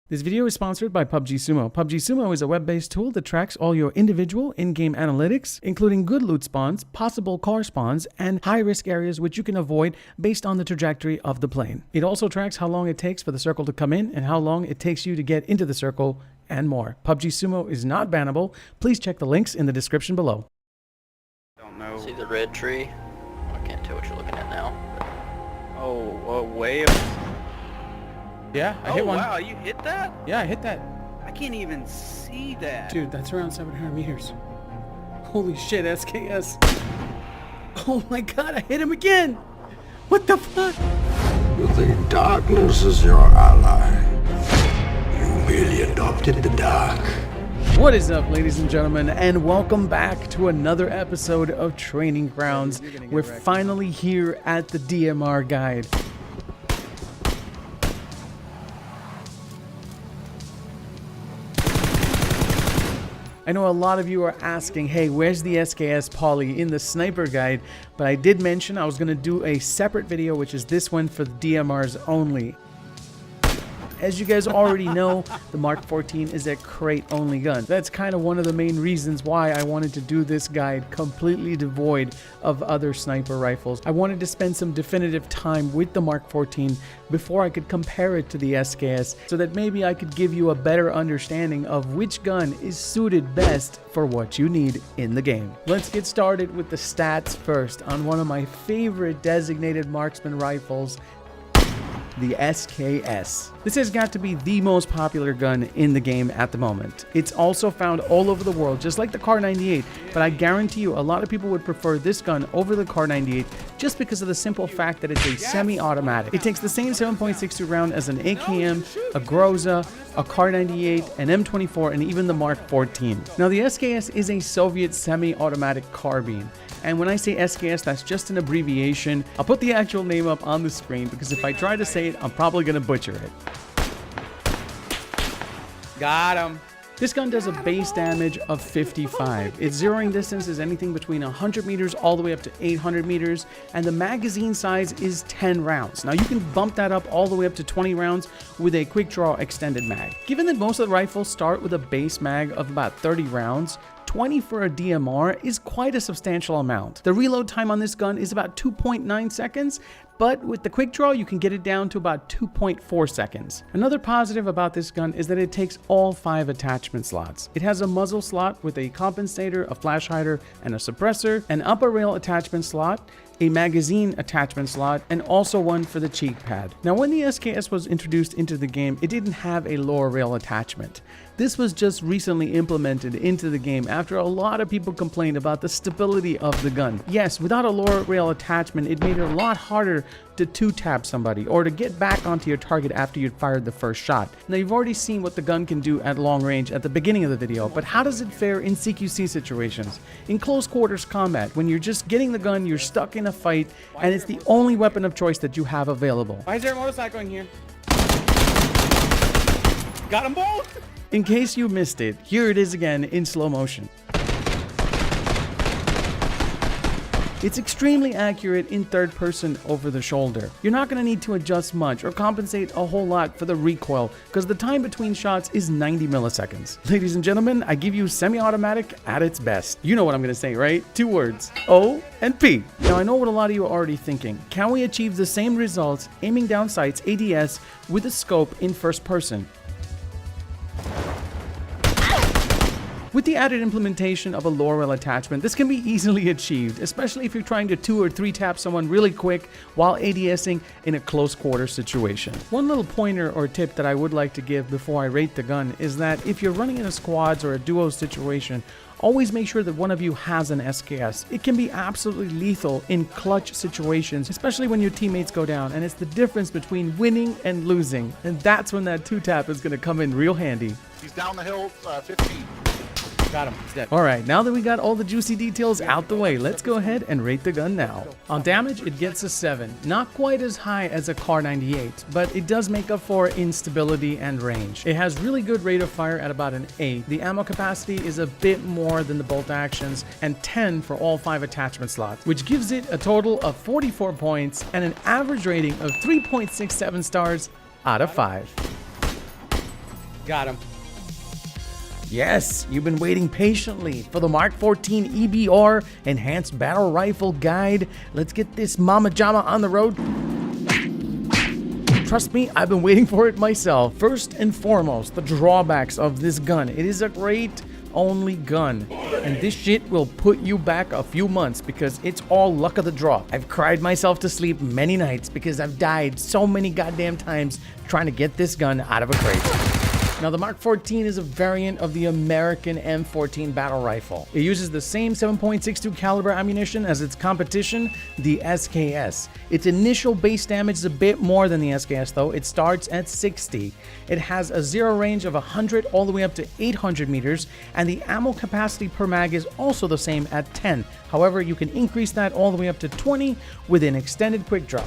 This video is sponsored by PUBG Sumo. PUBG Sumo is a web-based tool that tracks all your individual in-game analytics, including good loot spawns, possible car spawns, and high-risk areas which you can avoid based on the trajectory of the plane. It also tracks how long it takes for the circle to come in and how long it takes you to get into the circle, and more. PUBG Sumo is not bannable. Please check the links in the description below. Don't know. See the red tree? I can't tell what you're looking at now. Oh, way up. Yeah, I hit one. Wow, you hit that? Yeah, I hit that. I can't even see that. Dude, that's around 700 meters. Holy shit, SKS. Oh my god, I hit him again! What the fuck? You think darkness is your ally? You merely adopted the dark. What is up, ladies and gentlemen, and welcome back to another episode of Training Grounds. We're finally here at the DMR guide. I know a lot of you are asking, hey, where's the SKS poly in the sniper guide? But I did mention I was going to do a separate video, which is this one for the DMRs only. As you guys already know, the Mark 14 is a crate-only gun. That's kind of one of the main reasons why I wanted to do this guide completely devoid of other sniper rifles. I wanted to spend some definitive time with the Mark 14 before I could compare it to the SKS, so that maybe I could give you a better understanding of which gun is suited best for what you need in the game. Let's get started with the stats first on one of my favorite designated marksman rifles, the SKS. This has got to be the most popular gun in the game at the moment. It's also found all over the world, just like the Kar 98, but I guarantee you a lot of people would prefer this gun over the Kar 98 just because of the simple fact that it's a semi-automatic. It takes the same 7.62 round as an AKM, a Groza, a Kar 98, an M24, and even the Mark 14. Now the SKS is a Soviet semi-automatic carbine. And when I say SKS, that's just an abbreviation. I'll put the actual name up on the screen because if I try to say it, I'm probably going to butcher it. Got him. This gun does a base damage of 55. Its zeroing distance is anything between 100 meters all the way up to 800 meters, and the magazine size is 10 rounds. Now you can bump that up all the way up to 20 rounds with a quick draw extended mag. Given that most of the rifles start with a base mag of about 30 rounds, 20 for a DMR is quite a substantial amount. The reload time on this gun is about 2.9 seconds, but with the quick draw you can get it down to about 2.4 seconds. Another positive about this gun is that it takes all 5 attachment slots. It has a muzzle slot with a compensator, a flash hider, and a suppressor, an upper rail attachment slot, a magazine attachment slot, and also one for the cheek pad. Now when the SKS was introduced into the game, it didn't have a lower rail attachment. This was just recently implemented into the game after a lot of people complained about the stability of the gun. Yes, without a lower rail attachment, it made it a lot harder to two-tap somebody or to get back onto your target after you'd fired the first shot. Now you've already seen what the gun can do at long range at the beginning of the video, but how does it fare in CQC situations? In close quarters combat, when you're just getting the gun, you're stuck in a fight, and it's the only weapon of choice that you have available. Why is there a motorcycle in here? Got them both! In case you missed it, here it is again in slow motion. It's extremely accurate in third person over the shoulder. You're not going to need to adjust much or compensate a whole lot for the recoil because the time between shots is 90 milliseconds. Ladies and gentlemen, I give you semi-automatic at its best. You know what I'm going to say, right? 2 words, O and P. Now I know what a lot of you are already thinking. Can we achieve the same results aiming down sights ADS with a scope in first person? With the added implementation of a lower rail attachment, this can be easily achieved, especially if you're trying to 2 or 3 tap someone really quick while ADSing in a close quarter situation. One little pointer or tip that I would like to give before I rate the gun is that if you're running in a squads or a duo situation, always make sure that one of you has an SKS. It can be absolutely lethal in clutch situations, especially when your teammates go down, and it's the difference between winning and losing, and that's when that 2-tap is going to come in real handy. He's down the hill, 15. Got him. He's dead. Alright, now that we got all the juicy details out the way, let's go ahead and rate the gun now. On damage, it gets a 7. Not quite as high as a Kar 98, but it does make up for in stability and range. It has really good rate of fire at about an 8. The ammo capacity is a bit more than the bolt actions, and 10 for all 5 attachment slots, which gives it a total of 44 points and an average rating of 3.67 stars out of 5. Got him. Yes, you've been waiting patiently for the Mark 14 EBR Enhanced Battle Rifle Guide. Let's get this mama jama on the road. Trust me, I've been waiting for it myself. First and foremost, the drawbacks of this gun. It is a crate only gun, and this shit will put you back a few months because it's all luck of the draw. I've cried myself to sleep many nights because I've died so many goddamn times trying to get this gun out of a crate. Now, the Mark 14 is a variant of the American M14 battle rifle. It uses the same 7.62 caliber ammunition as its competition, the SKS. Its initial base damage is a bit more than the SKS though. It starts at 60. It has a zero range of 100 all the way up to 800 meters, and the ammo capacity per mag is also the same at 10. However, you can increase that all the way up to 20 with an extended quick draw.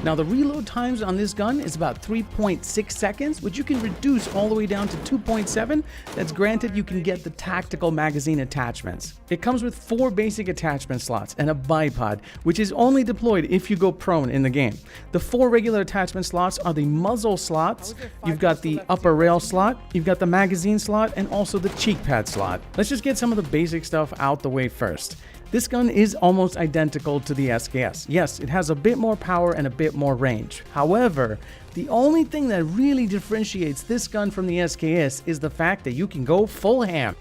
Now, the reload times on this gun is about 3.6 seconds, which you can reduce all the way down to 2.7. That's granted you can get the tactical magazine attachments. It comes with 4 basic attachment slots and a bipod, which is only deployed if you go prone in the game. The 4 regular attachment slots are the muzzle slots, you've got the upper rail slot, you've got the magazine slot, and also the cheek pad slot. Let's just get some of the basic stuff out the way first. This gun is almost identical to the SKS. Yes, it has a bit more power and a bit more range. However, the only thing that really differentiates this gun from the SKS is the fact that you can go full ham.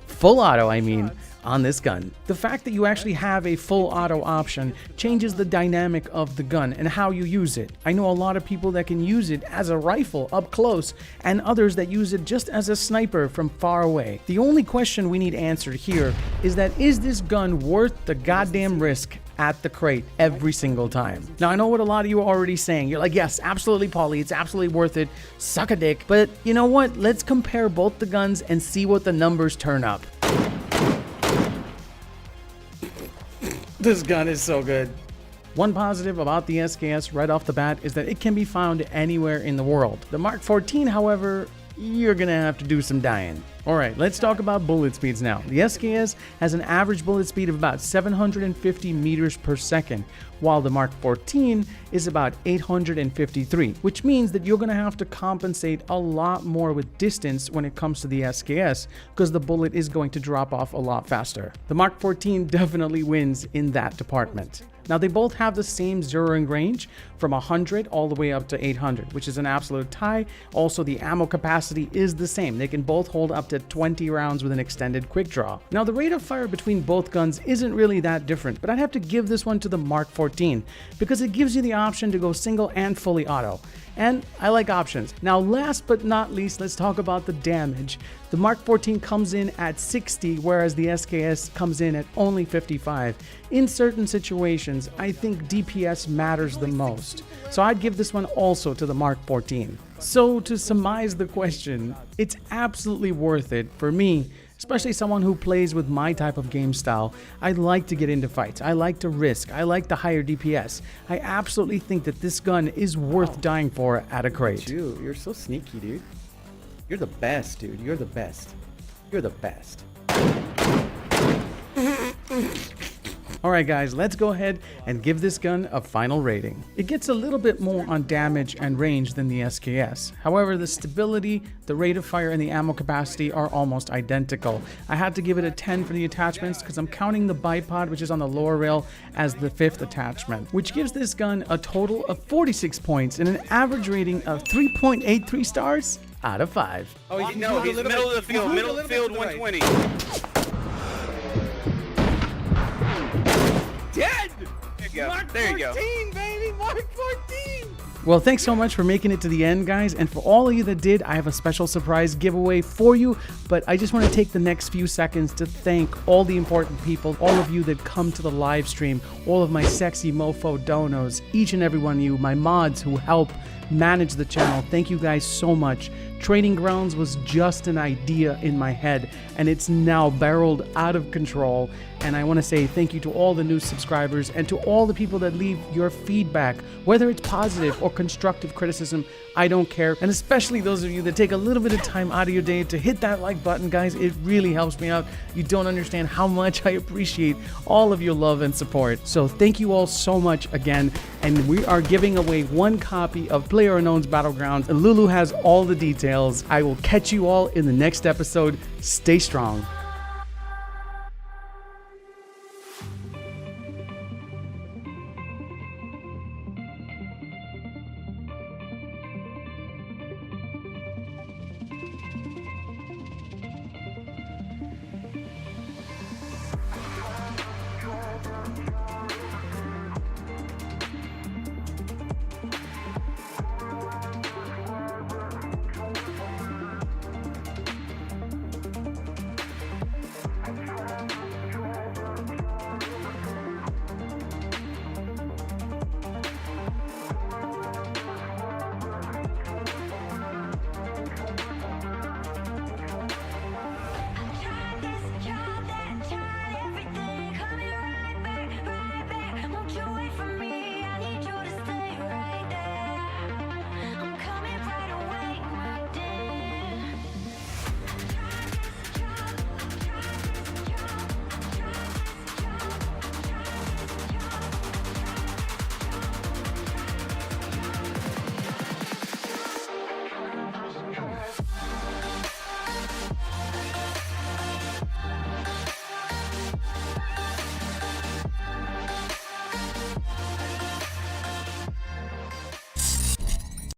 Full auto, I mean, on this gun. The fact that you actually have a full auto option changes the dynamic of the gun and how you use it. I know a lot of people that can use it as a rifle up close and others that use it just as a sniper from far away. The only question we need answered here is this gun worth the goddamn risk at the crate every single time? Now, I know what a lot of you are already saying. You're like, yes, absolutely, Paulie, it's absolutely worth it. Suck a dick. But you know what? Let's compare both the guns and see what the numbers turn up. This gun is so good. One positive about the SKS right off the bat is that it can be found anywhere in the world. The Mark 14, however, you're gonna have to do some dying. Alright, let's talk about bullet speeds now. The SKS has an average bullet speed of about 750 meters per second, while the Mark 14 is about 853, which means that you're gonna have to compensate a lot more with distance when it comes to the SKS, because the bullet is going to drop off a lot faster. The Mark 14 definitely wins in that department. Now, they both have the same zeroing range from 100 all the way up to 800, which is an absolute tie. Also, the ammo capacity is the same. They can both hold up to 20 rounds with an extended quick draw. Now, the rate of fire between both guns isn't really that different, but I'd have to give this one to the Mark 14 because it gives you the option to go single and fully auto. And I like options. Now, last but not least, let's talk about the damage. The Mark 14 comes in at 60, whereas the SKS comes in at only 55. In certain situations, I think DPS matters the most. So I'd give this one also to the Mark 14. So to surmise the question, it's absolutely worth it for me, especially someone who plays with my type of game style. I like to get into fights. I like to risk. I like the higher DPS. I absolutely think that this gun is worth dying for at a crate. Dude, you're so sneaky, dude. You're the best, dude. You're the best. You're the best. Alright guys, let's go ahead and give this gun a final rating. It gets a little bit more on damage and range than the SKS. However, the stability, the rate of fire, and the ammo capacity are almost identical. I had to give it a 10 for the attachments because I'm counting the bipod, which is on the lower rail, as the 5th attachment, which gives this gun a total of 46 points and an average rating of 3.83 stars out of 5. Oh, No, he's middle of the field. Middle of the field, 120. Dead! There you go. Mark There you go. 14, baby! Mark 14! Well, thanks so much for making it to the end, guys. And for all of you that did, I have a special surprise giveaway for you. But I just want to take the next few seconds to thank all the important people, all of you that come to the live stream, all of my sexy mofo donos, each and every one of you, my mods who help manage the channel. Thank you guys so much. Training Grounds was just an idea in my head, and it's now barreled out of control. And I want to say thank you to all the new subscribers and to all the people that leave your feedback, whether it's positive or constructive criticism. I don't care. And especially those of you that take a little bit of time out of your day to hit that like button, guys. It really helps me out. You don't understand how much I appreciate all of your love and support. So thank you all so much again. And we are giving away 1 copy of PLAYERUNKNOWN'S Battlegrounds. And Lulu has all the details. I will catch you all in the next episode. Stay strong.